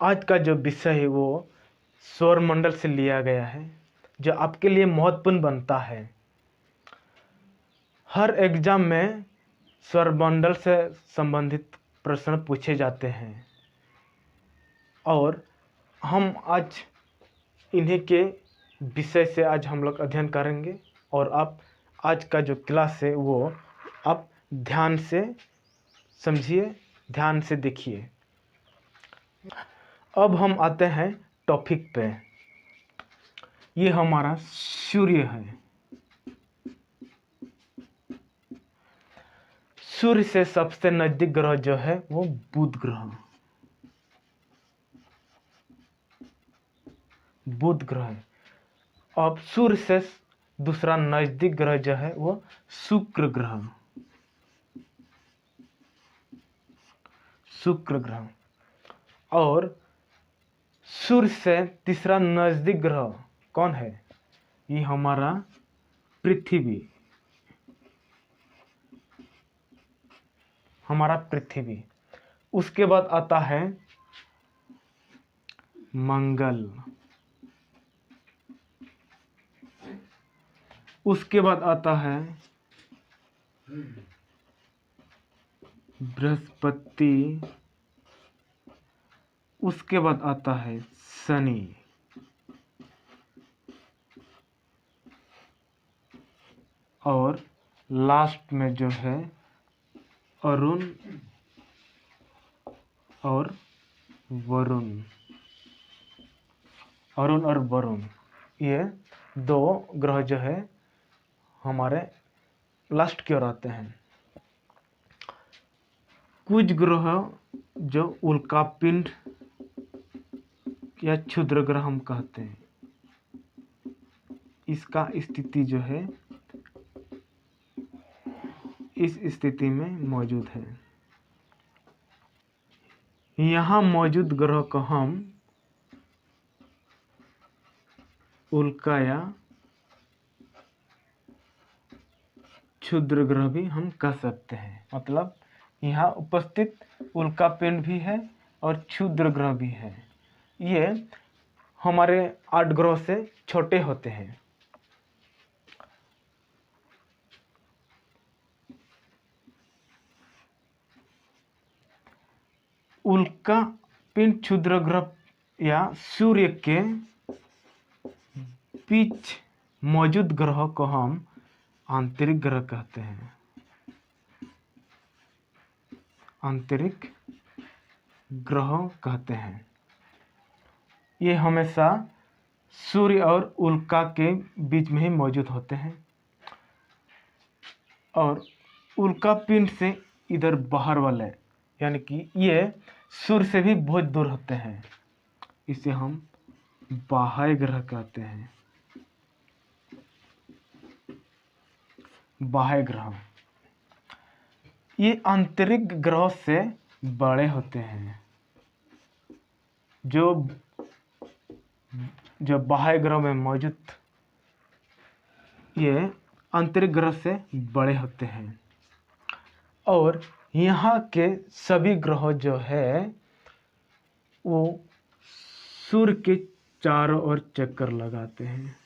आज का जो विषय है वो सौरमंडल से लिया गया है, जो आपके लिए महत्वपूर्ण बनता है। हर एग्जाम में सौरमंडल से संबंधित प्रश्न पूछे जाते हैं और हम आज इन्हीं के विषय से आज हम लोग अध्ययन करेंगे। और आप आज का जो क्लास है वो आप ध्यान से समझिए, ध्यान से देखिए। अब हम आते हैं टॉपिक पे। ये हमारा सूर्य है। सूर्य से सबसे नजदीक ग्रह जो है वो बुध ग्रह। बुध ग्रह है। अब सूर्य से दूसरा नजदीक ग्रह जो है वो शुक्र ग्रह। शुक्र ग्रह। और सूर्य से तीसरा नजदीक ग्रह कौन है? ये हमारा पृथ्वी। हमारा पृथ्वी। उसके बाद आता है मंगल। उसके बाद आता है बृहस्पति। उसके बाद आता है शनि। और लास्ट में जो है अरुण और वरुण। अरुण और वरुण, ये दो ग्रह जो है हमारे लास्ट की ओर आते हैं। कुछ ग्रह जो उल्कापिंड या क्षुद्र ग्रह हम कहते हैं, इसका स्थिति जो है इस स्थिति में मौजूद है। यहाँ मौजूद ग्रह को हम उल्का या क्षुद्र ग्रह भी हम कह सकते हैं। मतलब यहाँ उपस्थित उल्कापिंड भी है और क्षुद्र ग्रह भी है। ये हमारे 8 ग्रह से छोटे होते हैं। उल्कापिंड क्षुद्र ग्रह या सूर्य के बीच मौजूद ग्रह को हम आंतरिक ग्रह कहते हैं। आंतरिक ग्रह कहते हैं। ये हमेशा सूर्य और उल्का के बीच में ही मौजूद होते हैं और उल्कापिंड से इधर बाहर वाले, यानी कि ये सूर्य से भी बहुत दूर होते हैं। इसे हम बाह्य ग्रह कहते हैं। बाह्य ग्रह ये आंतरिक ग्रह से बड़े होते हैं। जो बाह्य ग्रह में मौजूद ये आंतरिक ग्रह से बड़े होते हैं। और यहाँ के सभी ग्रह जो है वो सूर्य के चारों ओर चक्कर लगाते हैं।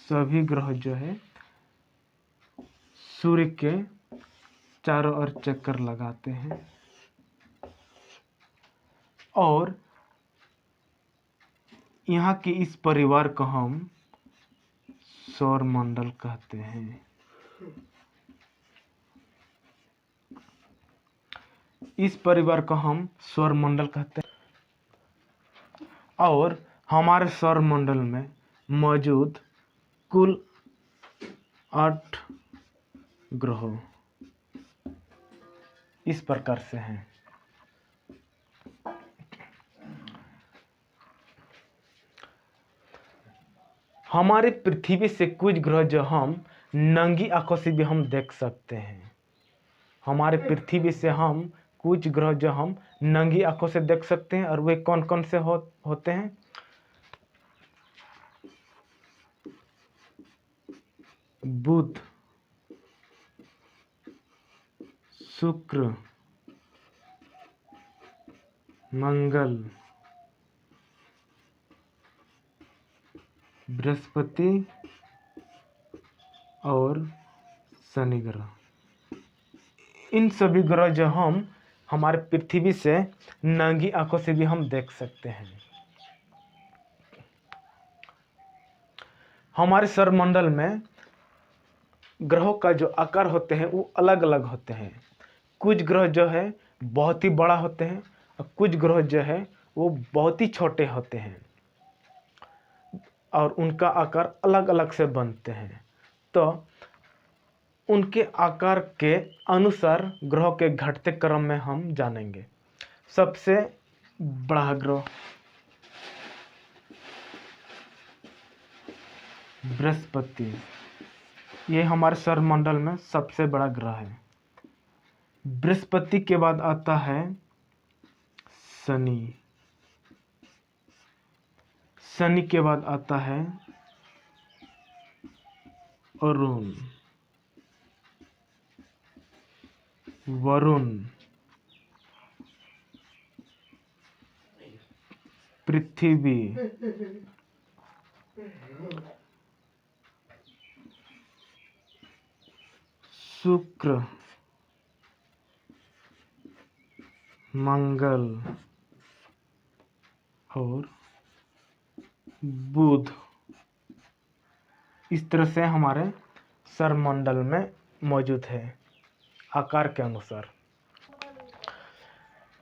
सभी ग्रह जो है सूर्य के चारों ओर चक्कर लगाते हैं और यहाँ के इस परिवार को हम सौरमंडल कहते हैं। इस परिवार को हम सौरमंडल कहते हैं। और हमारे सौरमंडल में मौजूद कुल 8 ग्रह इस प्रकार से हैं। हमारे पृथ्वी से कुछ ग्रह जो हम नंगी आंखों से भी हम देख सकते हैं। हमारे पृथ्वी से हम कुछ ग्रह जो हम नंगी आंखों से देख सकते हैं। और वे कौन कौन से होते हैं? बुध, शुक्र, मंगल, बृहस्पति और शनि ग्रह। इन सभी ग्रह जो हम हमारे पृथ्वी से नंगी आंखों से भी हम देख सकते हैं। हमारे सौरमंडल में ग्रहों का जो आकार होते हैं वो अलग अलग होते हैं। कुछ ग्रह जो है बहुत ही बड़ा होते हैं और कुछ ग्रह जो है वो बहुत ही छोटे होते हैं और उनका आकार अलग अलग से बनते हैं। तो उनके आकार के अनुसार ग्रहों के घटते क्रम में हम जानेंगे। सबसे बड़ा ग्रह बृहस्पति, ये हमारे सौरमंडल में सबसे बड़ा ग्रह है। बृहस्पति के बाद आता है शनि, शनि के बाद आता है अरुण, वरुण, पृथ्वी, शुक्र, मंगल और बुध। इस तरह से हमारे सौरमंडल में मौजूद है आकार के अनुसार।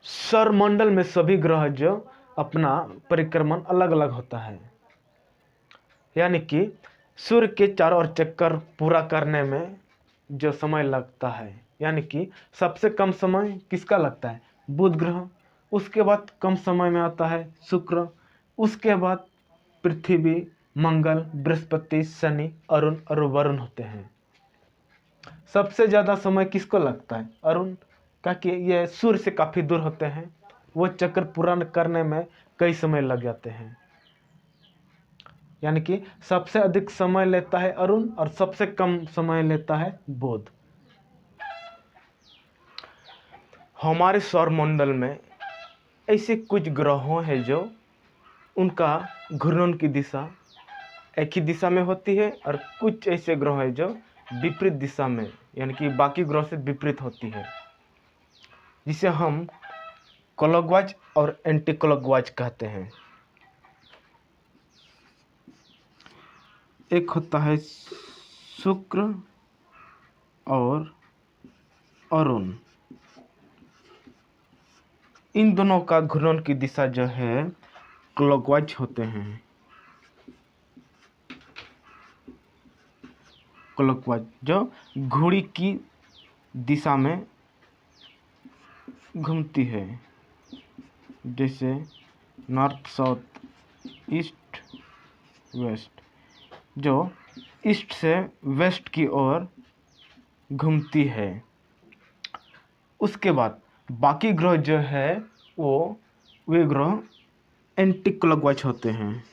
सौरमंडल में सभी ग्रह जो अपना परिक्रमण अलग अलग होता है, यानी कि सूर्य के चारों ओर चक्कर पूरा करने में जो समय लगता है, यानी कि सबसे कम समय किसका लगता है? बुध ग्रह। उसके बाद कम समय में आता है शुक्र, उसके बाद पृथ्वी, मंगल, बृहस्पति, शनि, अरुण और वरुण होते हैं। सबसे ज़्यादा समय किसको लगता है? अरुण, क्योंकि ये सूर्य से काफ़ी दूर होते हैं, वो चक्कर पूरा करने में कई समय लग जाते हैं। यानी कि सबसे अधिक समय लेता है अरुण और सबसे कम समय लेता है बुध। हमारे सौरमंडल में ऐसे कुछ ग्रहों हैं जो उनका घूर्णन की दिशा एक ही दिशा में होती है और कुछ ऐसे ग्रह हैं जो विपरीत दिशा में, यानी कि बाकी ग्रह से विपरीत होती है, जिसे हम क्लॉकवाइज और एंटी क्लॉकवाइज कहते हैं। एक होता है शुक्र और अरुण। इन दोनों का घूर्णन की दिशा जो है क्लॉकवाइज होते हैं। क्लॉकवाइज जो घड़ी की दिशा में घूमती है, जैसे नॉर्थ, साउथ, ईस्ट, वेस्ट, जो ईस्ट से वेस्ट की ओर घूमती है। उसके बाद बाकी ग्रह जो है वे ग्रह एंटी क्लॉकवाइज होते हैं।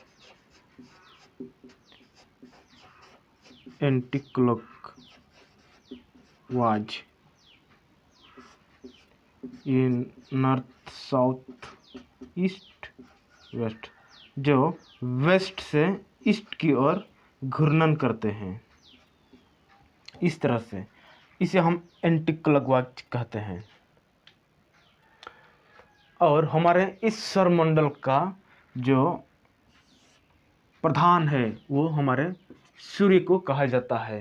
एंटी क्लॉकवाइज इन नॉर्थ, साउथ, ईस्ट, वेस्ट, जो वेस्ट से ईस्ट की ओर घूर्णन करते हैं। इस तरह से इसे हम एंटी क्लॉकवाइज कहते हैं। और हमारे इस सौरमंडल का जो प्रधान है वो हमारे सूर्य को कहा जाता है।